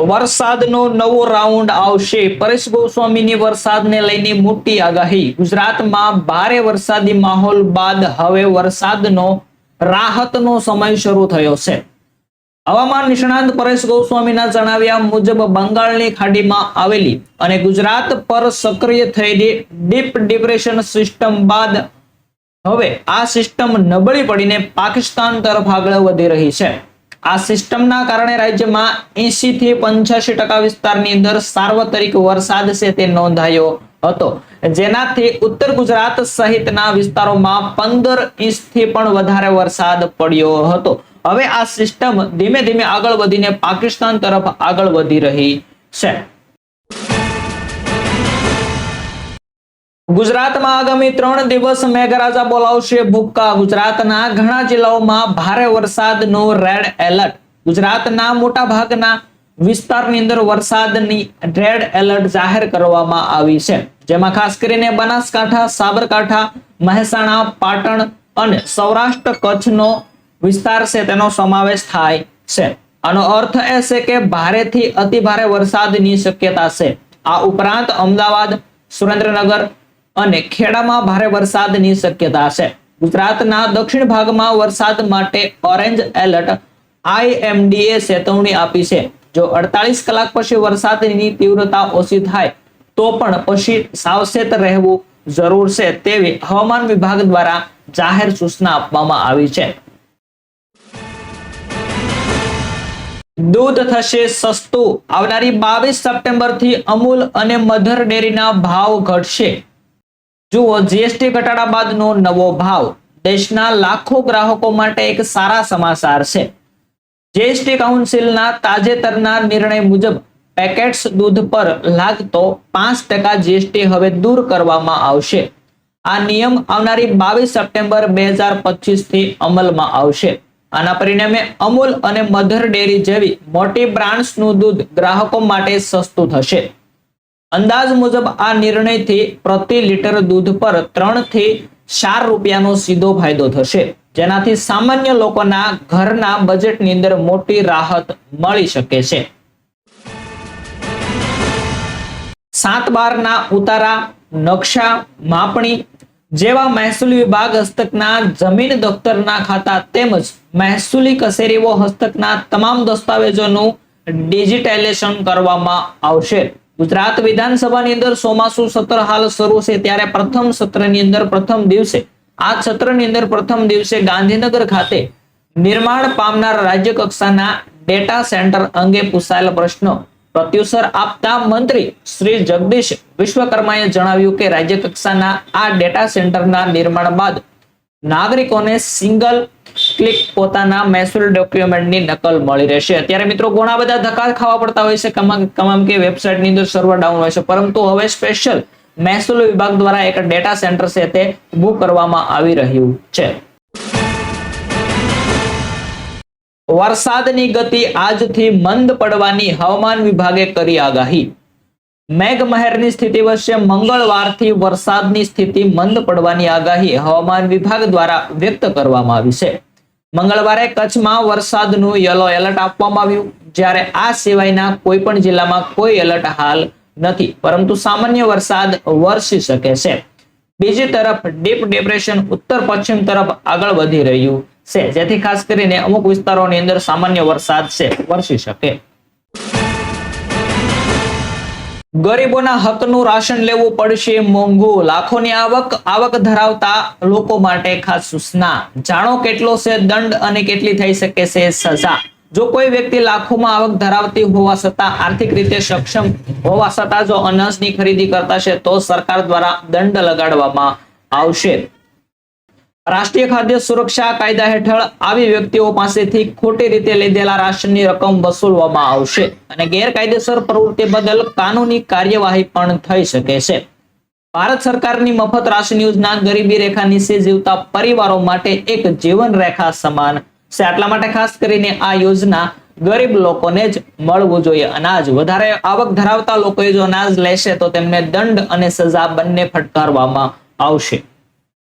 વરસાદનો નવો રાઉન્ડ આવશે. પરેશ ગોસ્વામીની વરસાદને લઈને મોટી આગાહી. ગુજરાતમાં ભારે વરસાદી માહોલ બાદ હવે વરસાદનો રાહતનો સમય શરૂ થયો છે. હવામાન નિષ્ણાંત પરેશ ગોસ્વામીના જણાવ્યા મુજબ બંગાળની ખાડીમાં આવેલી અને ગુજરાત પર સક્રિય થયેલી ડીપ ડિપ્રેશન સિસ્ટમ બાદ હવે આ સિસ્ટમ નબળી પડીને પાકિસ્તાન તરફ આગળ વધી રહી છે. આ સિસ્ટમના કારણે રાજ્યમાં 80 થી 85% વિસ્તારની અંદર સાર્વત્રિક વરસાદ છે તે નોંધાયો હતો, જેનાથી ઉત્તર ગુજરાત સહિતના વિસ્તારોમાં 15 ઇંચથી પણ વધારે વરસાદ પડ્યો હતો. હવે આ સિસ્ટમ ધીમે ધીમે આગળ વધીને પાકિસ્તાન તરફ આગળ વધી રહી છે. ગુજરાતમાં આગામી 3 દિવસ મેઘરાજા બોલાવશે ભૂક્કા. ગુજરાતના ઘણા જિલ્લાઓમાં ભારે વરસાદનું રેડ એલર્ટ. ગુજરાતના મોટા ભાગના વિસ્તારની અંદર વરસાદની રેડ એલર્ટ જાહેર કરવામાં આવી છે, જેમાં ખાસ કરીને બનાસકાંઠા, સાબરકાંઠા, મહેસાણા, પાટણ અને સૌરાષ્ટ્ર કચ્છનો વિસ્તાર છે તેનો સમાવેશ થાય છે. આનો અર્થ એ છે કે ભારેથી અતિ ભારે વરસાદની શક્યતા છે. આ ઉપરાંત અમદાવાદ, સુરેન્દ્રનગર અને ખેડામાં ભારે વરસાદની શક્યતા છે. ગુજરાતના દક્ષિણ ભાગમાં વરસાદ માટે ઓરેન્જ એલર્ટ IMDએ ચેતવણી આપી છે. જો 48 કલાક પછી વરસાદની તીવ્રતા ઓછી થાય તો પણ પછી સાવચેત રહેવું જરૂર છે તેવી હવામાન વિભાગ દ્વારા જાહેર સૂચના આપવામાં આવી છે. દૂધ થશે સસ્તું. આવનારી 22 સપ્ટેમ્બર થી અમૂલ અને મધર ડેરીના ભાવ ઘટશે. જુઓ જીએસટી ઘટાડા બાદનો નવો ભાવ. દેશના લાખો ગ્રાહકો માટે એક સારા સમાચાર છે. જીએસટી કાઉન્સિલના તાજેતરના નિર્ણય મુજબ પેકેટ્સ દૂધ પર લાગતો 5% જીએસટી હવે દૂર કરવામાં આવશે. આ નિયમ આવનારી 22 સપ્ટેમ્બર 2025 થી અમલમાં આવશે. આના પરિણામે અમૂલ અને મધર ડેરી જેવી મોટી બ્રાન્ડ્સનું દૂધ ગ્રાહકો માટે સસ્તું થશે. અંદાજ મુજબ આ નિર્ણયથી પ્રતિ લીટર દૂધ પર 3 થી 4 રૂપિયાનો સીધો ફાયદો થશે, જેનાથી સામાન્ય લોકોના ઘરના બજેટની અંદર મોટી રાહત મળી શકે છે. 7/12 ના ઉતારા, નકશા, માપણી જેવા મહેસૂલી વિભાગ હસ્તકના જમીન દફતરના ખાતા તેમજ મહેસૂલી કચેરીઓ હસ્તકના તમામ દસ્તાવેજોનું ડિજિટાઇઝેશન કરવામાં આવશે. ગુજરાત વિધાનસભાની અંદર ચોમાસુ સત્ર હાલ શરૂ છે, ત્યારે પ્રથમ સત્રની અંદર પ્રથમ દિવસે ગાંધીનગર ખાતે નિર્માણ પામનાર રાજ્ય કક્ષાના ડેટા સેન્ટર અંગે પૂછાયેલ પ્રશ્નો પ્રત્યુત્તર આપતા મંત્રી શ્રી જગદીશ વિશ્વકર્માએ જણાવ્યું કે રાજ્ય કક્ષાના આ ડેટા સેન્ટરના નિર્માણ બાદ નાગરિકોને સિંગલ ક્લિક પોતાના મહેસૂલ ડોક્યુમેન્ટની નકલ મળી રહેશે. અત્યારે મિત્રો ઘણા બધા ધક્કા ખાવા પડતા હોય છે, તમામ કે વેબસાઇટની અંદર સર્વર ડાઉન હોય છે, પરંતુ હવે સ્પેશિયલ મહેસૂલ વિભાગ દ્વારા એક ડેટા સેન્ટર છે તે ઊભું કરવામાં આવી રહ્યું છે. વરસાદની ગતિ આજથી મંદ પડવાની હવામાન વિભાગે કરી આગાહી. મેઘમહેરની સ્થિતિ વચ્ચે મંગળવારથી વરસાદની સ્થિતિ મંદ પડવાની આગાહી હવામાન વિભાગ દ્વારા વ્યક્ત કરવામાં આવી છે. મંગળવારે કચ્છમાં વરસાદનું યલો એલર્ટ આપવામાં આવ્યું, જ્યારે આ સિવાયના કોઈ પણ જિલ્લામાં કોઈ એલર્ટ હાલ નથી, પરંતુ સામાન્ય વરસાદ વરસી શકે છે. બીજી તરફ ડીપ ડિપ્રેશન ઉત્તર પશ્ચિમ તરફ આગળ વધી રહ્યું છે, જેથી ખાસ કરીને અમુક વિસ્તારોની અંદર સામાન્ય વરસાદ છે વરસી શકે. ગરીબોના હકનું રાશન લેવું પડશે મોંઘું. લાખોની આવક ધરાવતા લોકો માટે ખાસ સૂચના. જાણો કેટલો છે દંડ અને કેટલી થઈ શકે છે સજા. જો કોઈ વ્યક્તિ લાખોમાં આવક ધરાવતી હોવા છતાં આર્થિક રીતે સક્ષમ હોવા છતાં જો અનાજની ખરીદી કરતા છે તો સરકાર દ્વારા દંડ લગાડવામાં આવશે. રાષ્ટ્રીય ખાદ્ય સુરક્ષા કાયદા હેઠળ આવી વ્યક્તિઓ પાસેથી ખોટી રીતે લીધેલા રાશનની રકમ વસૂલવામાં આવશે અને ગેરકાયદેસર પ્રવૃત્તિ બદલ કાનૂની કાર્યવાહી પણ થઈ શકે છે. ભારત સરકારની મફત રાશન યોજના ગરીબી રેખા નીચે જીવતા પરિવારો માટે એક જીવન રેખા સમાન છે. એટલા માટે ખાસ કરીને આ યોજના ગરીબ લોકોને જ મળવું જોઈએ. અનાજ વધારે આવક ધરાવતા લોકોએ જો અનાજ લેશે તો તેમને દંડ અને સજા બંને ફટકારવામાં આવશે.